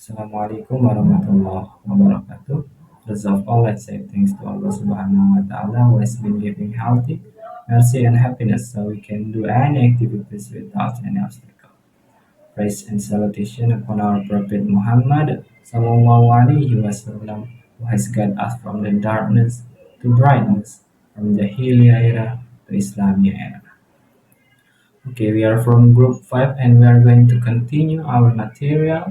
Assalamualaikum warahmatullahi wabarakatuh. First of all, let's say thanks to Allah Subhanahu wa Ta'ala who has been giving healthy, mercy, and happiness so we can do any activities without any obstacle. Praise and salutation upon our Prophet Muhammad Sallallahu Alaihi Wasallam who has guided us from the darkness to brightness, from the Hilya era to Islamia era. Okay, we are from group 5 and we are going to continue our material.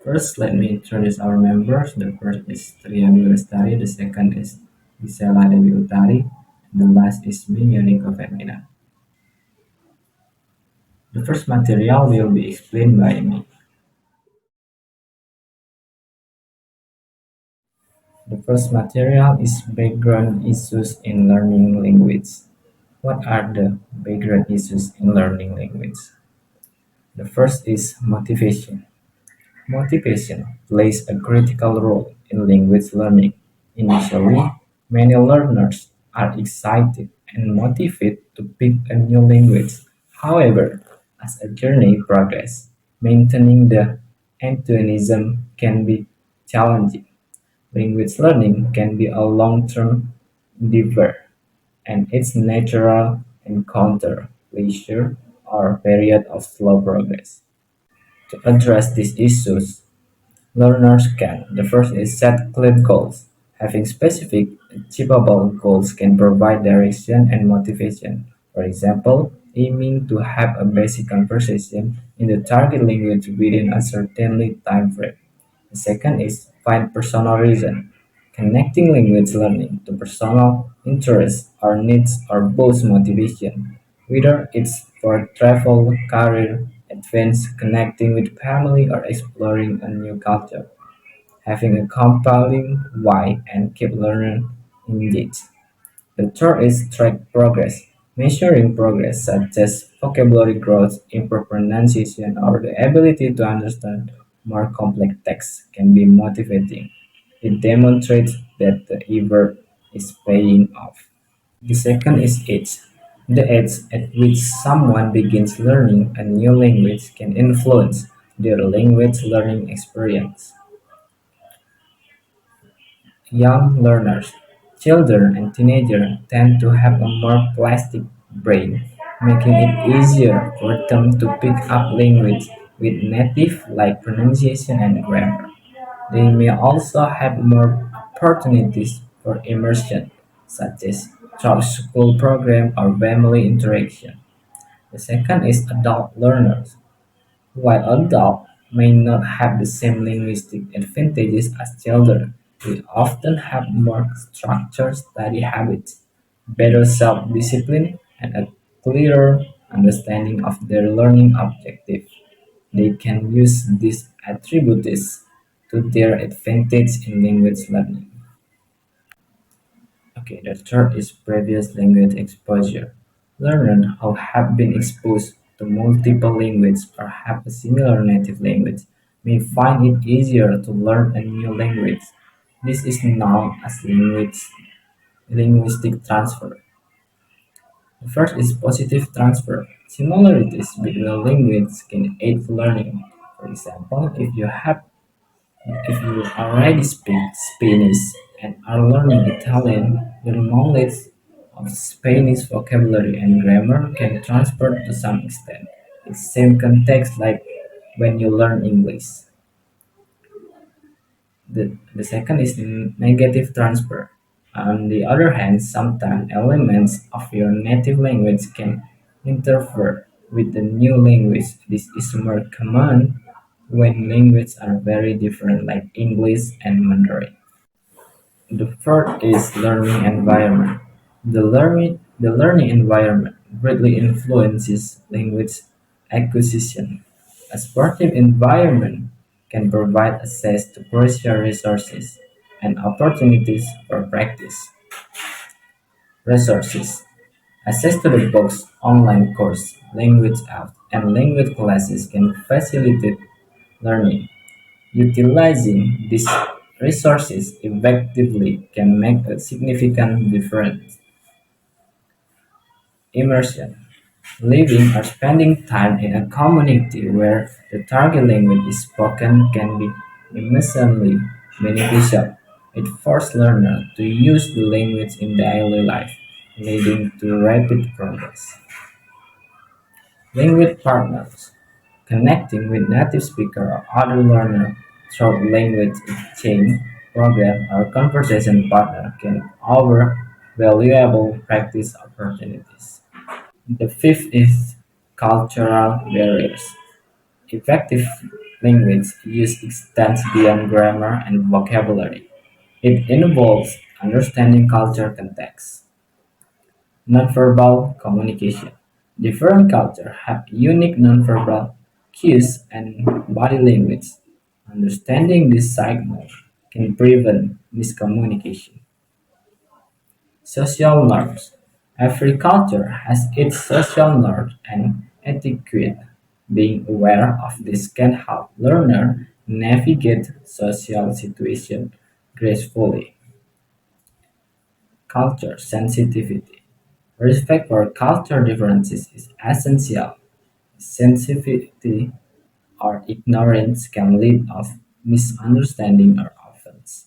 First, let me introduce our members. The first is Tria Dwi Lestari, the second is Gysela Debby Utari, and the last is me, Yerico Ferginan. The first material will be explained by me. The first material is background issues in learning language. What are the background issues in learning language? The first is motivation. Motivation plays a critical role in language learning. Initially, many learners are excited and motivated to pick a new language. However, as a journey progresses, maintaining the enthusiasm can be challenging. Language learning can be a long-term endeavor, and it's natural encounter leisure or period of slow progress. To address these issues, learners can. The first is set clear goals. Having specific, achievable goals can provide direction and motivation. For example, aiming to have a basic conversation in the target language within a certain time frame. The second is find personal reason. Connecting language learning to personal interests or needs or both motivation, whether it's for travel, career, advance, connecting with family, or exploring a new culture. Having a compelling why and keep learning engaged. The third is track progress. Measuring progress such as vocabulary growth, improved pronunciation, or the ability to understand more complex texts can be motivating. It demonstrates that the effort is paying off. The second is age. The age at which someone begins learning a new language can influence their language learning experience. Young learners, children and teenagers tend to have a more plastic brain, making it easier for them to pick up language with native-like pronunciation and grammar. They may also have more opportunities for immersion, such as through school program or family interaction. The second is adult learners. While adults may not have the same linguistic advantages as children, they often have more structured study habits, better self-discipline, and a clearer understanding of their learning objective. They can use these attributes to their advantage in language learning. Okay, the third is previous language exposure. Learners who have been exposed to multiple languages or have a similar native language may find it easier to learn a new language. This is known as linguistic transfer. The first is positive transfer. Similarities between languages can aid learning. For example, if you already speak Spanish and are learning Italian, your knowledge of Spanish vocabulary and grammar can transfer to some extent. It's same context like when you learn English. The second is negative transfer. On the other hand, sometimes elements of your native language can interfere with the new language. This is more common when languages are very different like English and Mandarin. The third is learning environment. The learning environment greatly influences language acquisition. A supportive environment can provide access to crucial resources and opportunities for practice. Resources. Access to the books, online course, language apps, and language classes can facilitate learning. Utilizing these resources effectively can make a significant difference. Immersion. Living or spending time in a community where the target language is spoken can be immensely beneficial. It forces learners to use the language in daily life, leading to rapid progress. Language partners. Connecting with native speaker or other learner through language exchange program or conversation partner can offer valuable practice opportunities. The fifth is cultural barriers. Effective language use extends beyond grammar and vocabulary. It involves understanding culture context. Nonverbal communication. Different cultures have unique nonverbal cues and body language. Understanding these signals can prevent miscommunication. Social norms. Every culture has its social norms and etiquette. Being aware of this can help learners navigate social situations gracefully. Culture sensitivity. Respect for culture differences is essential. Sensitivity or ignorance can lead to misunderstanding or offense.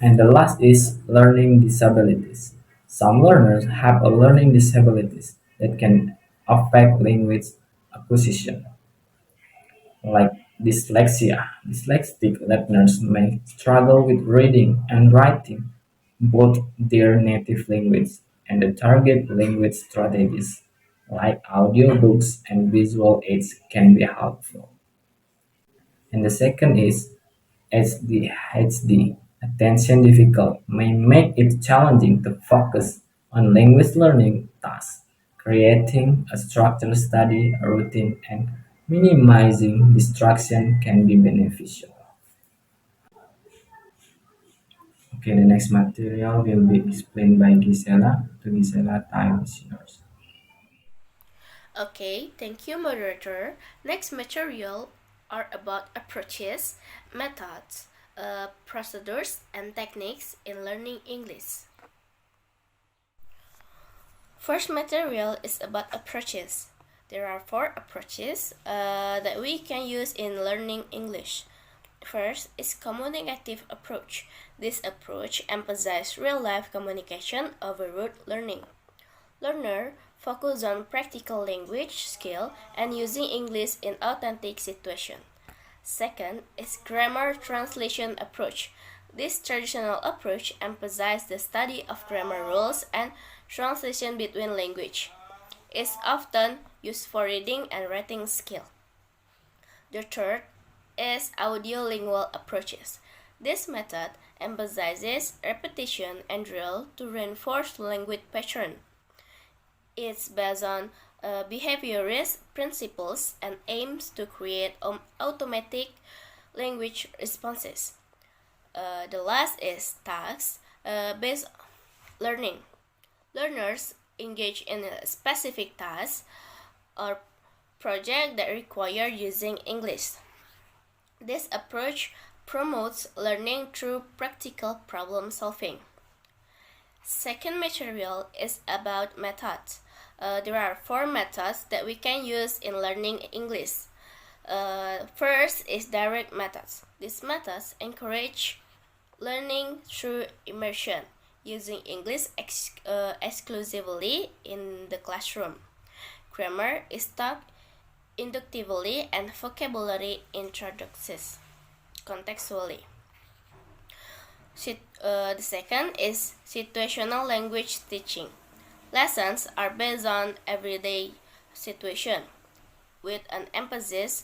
And the last is learning disabilities. Some learners have a learning disabilities that can affect language acquisition, like dyslexia. Dyslexic learners may struggle with reading and writing both their native language and the target language strategies, like audiobooks and visual aids, can be helpful. And the second is ADHD. Attention difficult may make it challenging to focus on language learning tasks. Creating a structured study routine and minimizing distraction can be beneficial. Okay, the next material will be explained by Gysela. To Gysela, time is yours. Okay, thank you, moderator. Next material are about approaches, methods, procedures, and techniques in learning English. First material is about approaches. There are four approaches that we can use in learning English. First is communicative approach. This approach emphasizes real-life communication over rote learning. Learner focus on practical language skill and using English in authentic situation. Second is grammar translation approach. This traditional approach emphasizes the study of grammar rules and translation between language. It's often used for reading and writing skill. The third is audiolingual approaches. This method emphasizes repetition and drill to reinforce language pattern. It's based on behaviorist principles and aims to create automatic language responses. The last is task-based learning. Learners engage in a specific task or project that require using English. This approach promotes learning through practical problem solving. Second material is about methods. There are four methods that we can use in learning English. First is direct methods. These methods encourage learning through immersion, using English exclusively in the classroom. Grammar is taught inductively and vocabulary introduces contextually. The second is situational language teaching. Lessons are based on everyday situation, with an emphasis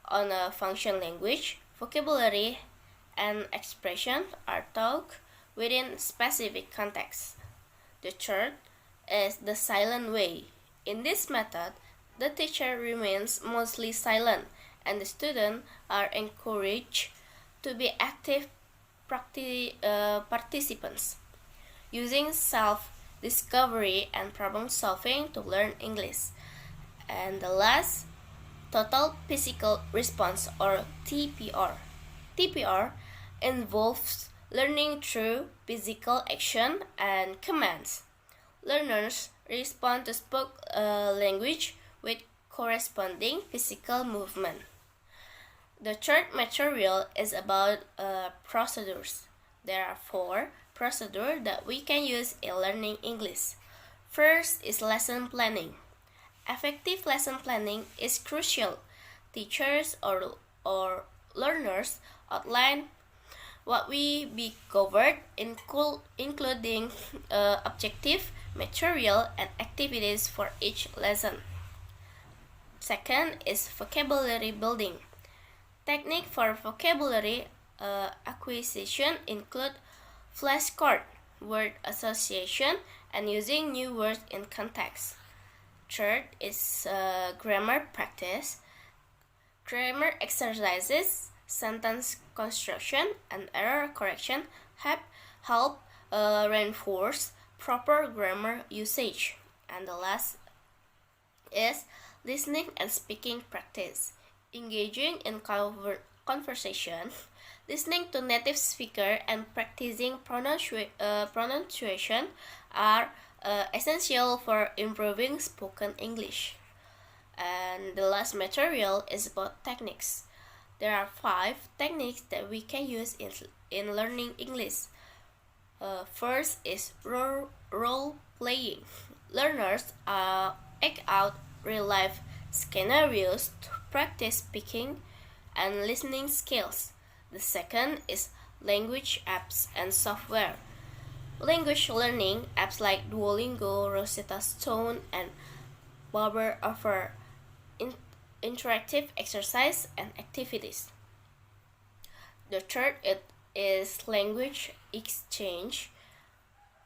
on a function language, vocabulary, and expression are taught within specific contexts. The third is the silent way. In this method, the teacher remains mostly silent and the students are encouraged to be active participants, using self-discovery and problem-solving to learn English. And the last, total physical response or TPR. TPR involves learning through physical action and commands. Learners respond to spoken language with corresponding physical movement. The third material is about procedures. There are 4 procedures that we can use in learning English. First is lesson planning. Effective lesson planning is crucial. Teachers or learners outline what will be covered, including objective, material, and activities for each lesson. Second is vocabulary building. Technique for vocabulary acquisition include flashcard, word association, and using new words in context. Third is grammar practice. Grammar exercises, sentence construction, and error correction help reinforce proper grammar usage. And the last is listening and speaking practice. Engaging in conversation, listening to native speaker, and practicing pronunciation are essential for improving spoken English. And the last material is about techniques. There are 5 techniques that we can use in learning English. First is role playing. Learners act out real-life scenarios to practice speaking and listening skills. The second is language apps and software. Language learning apps like Duolingo, Rosetta Stone, and Barber offer interactive exercise and activities. The third is language exchange.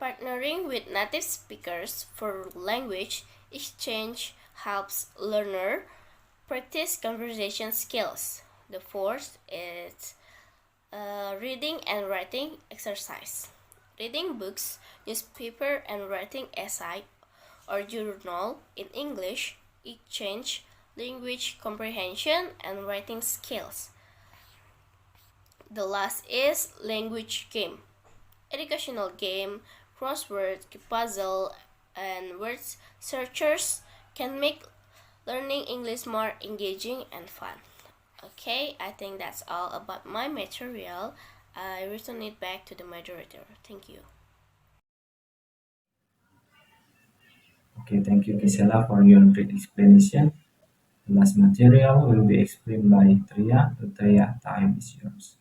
Partnering with native speakers for language exchange helps learner practice conversation skills. The fourth is reading and writing exercise. Reading books, newspaper, and writing essay or journal in English exchange language comprehension and writing skills. The last is language game. Educational game, crossword, puzzle, and word searchers can make learning English more engaging and fun. Okay, I think that's all about my material. I return it back to the moderator. Thank you. Okay, thank you, Gysela, for your great explanation. The last material will be explained by Tria. Tria, time is yours.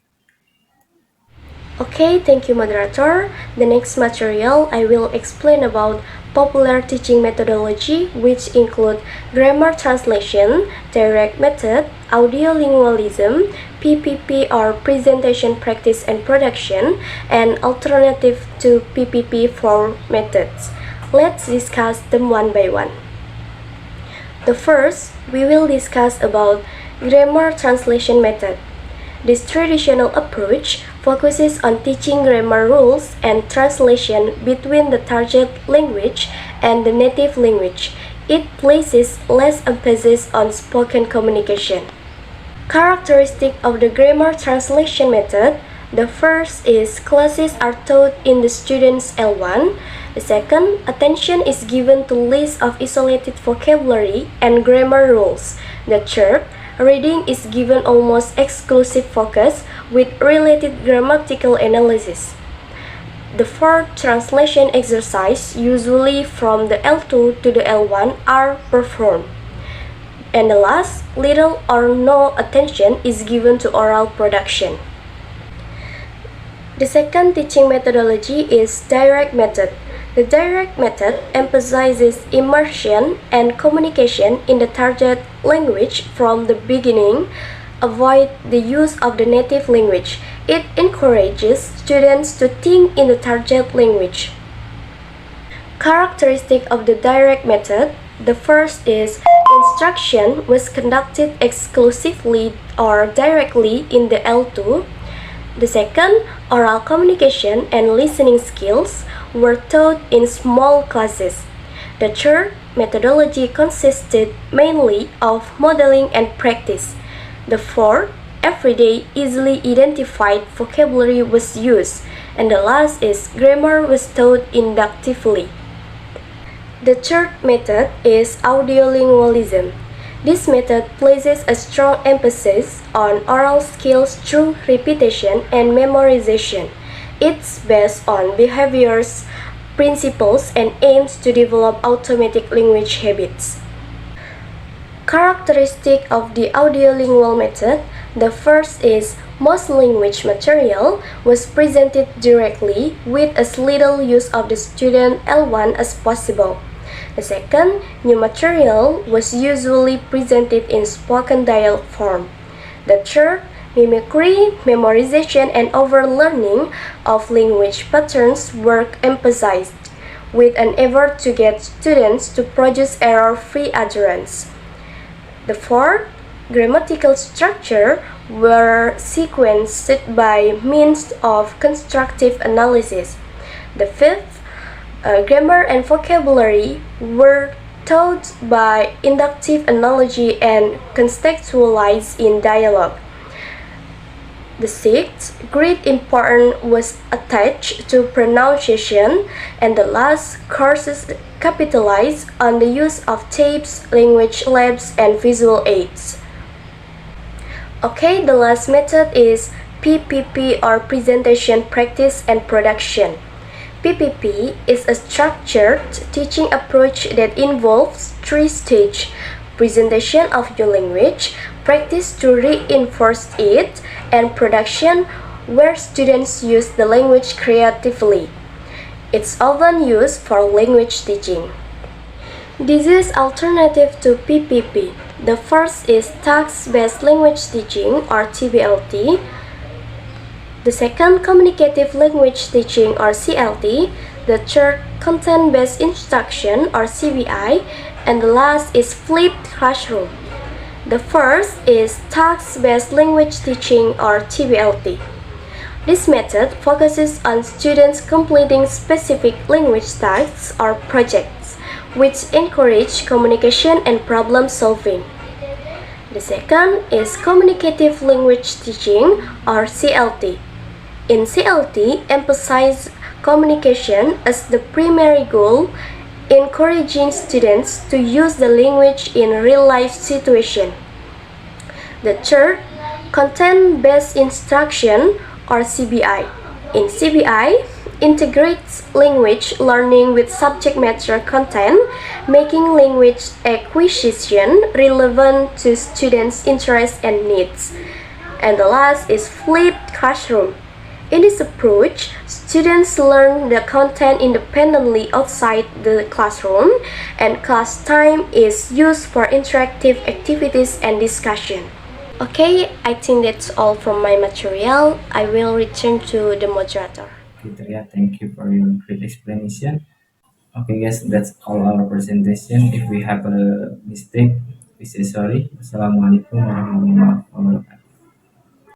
Okay, thank you, moderator. The next material I will explain about popular teaching methodology, which include grammar translation, direct method, audiolingualism, PPP or presentation practice and production, and alternative to PPP4 methods. Let's discuss them one by one. The first, we will discuss about grammar translation method. This traditional approach focuses on teaching grammar rules and translation between the target language and the native language. It places less emphasis on spoken communication. Characteristic of the grammar translation method: the first is classes are taught in the student's L1. The second, attention is given to lists of isolated vocabulary and grammar rules. The third, reading is given almost exclusive focus with related grammatical analysis. The fourth, translation exercise, usually from the L2 to the L1, are performed. And the last, little or no attention is given to oral production. The second teaching methodology is direct method. The direct method emphasizes immersion and communication in the target language from the beginning. Avoid the use of the native language. It encourages students to think in the target language. Characteristic of the direct method: the first is instruction was conducted exclusively or directly in the L2. The second, oral communication and listening skills were taught in small classes. The third, methodology consisted mainly of modeling and practice. The fourth, everyday, easily identified vocabulary was used. And the last is grammar was taught inductively. The third method is audiolingualism. This method places a strong emphasis on oral skills through repetition and memorization. It's based on behaviors, principles, and aims to develop automatic language habits. Characteristic of the audiolingual method: the first is most language material was presented directly with as little use of the student L1 as possible. The second, new material was usually presented in spoken dialogue form. The third, mimicry, memorization, and overlearning of language patterns were emphasized, with an effort to get students to produce error-free utterance. The fourth, grammatical structure were sequenced by means of constructive analysis. The fifth, grammar and vocabulary were taught by inductive analogy and contextualized in dialogue. The sixth, great importance was attached to pronunciation, and the last, courses capitalized on the use of tapes, language labs, and visual aids. Okay, the last method is PPP, or presentation, practice, and production. PPP is a structured teaching approach that involves three stages: presentation of your language, practice to reinforce it, and production, where students use the language creatively. It's often used for language teaching. This is alternative to PPP. The first is task-based language teaching, or TBLT. The second, communicative language teaching, or CLT. The third, content-based instruction, or CBI. And the last is flipped classroom. The first is task-based language teaching, or TBLT. This method focuses on students completing specific language tasks or projects, which encourage communication and problem solving. The second is communicative language teaching, or CLT. In CLT, emphasize communication as the primary goal, encouraging students to use the language in real-life situations. The third, content-based instruction, or CBI. In CBI, integrates language learning with subject matter content, making language acquisition relevant to students' interests and needs. And the last is flipped classroom. In this approach, students learn the content independently outside the classroom, and class time is used for interactive activities and discussion. Okay, I think that's all from my material. I will return to the moderator. Okay, Tria, thank you for your great explanation. Okay, guys, that's all our presentation. If we have a mistake, we say sorry. Wassalamualaikum warahmatullahi wabarakatuh.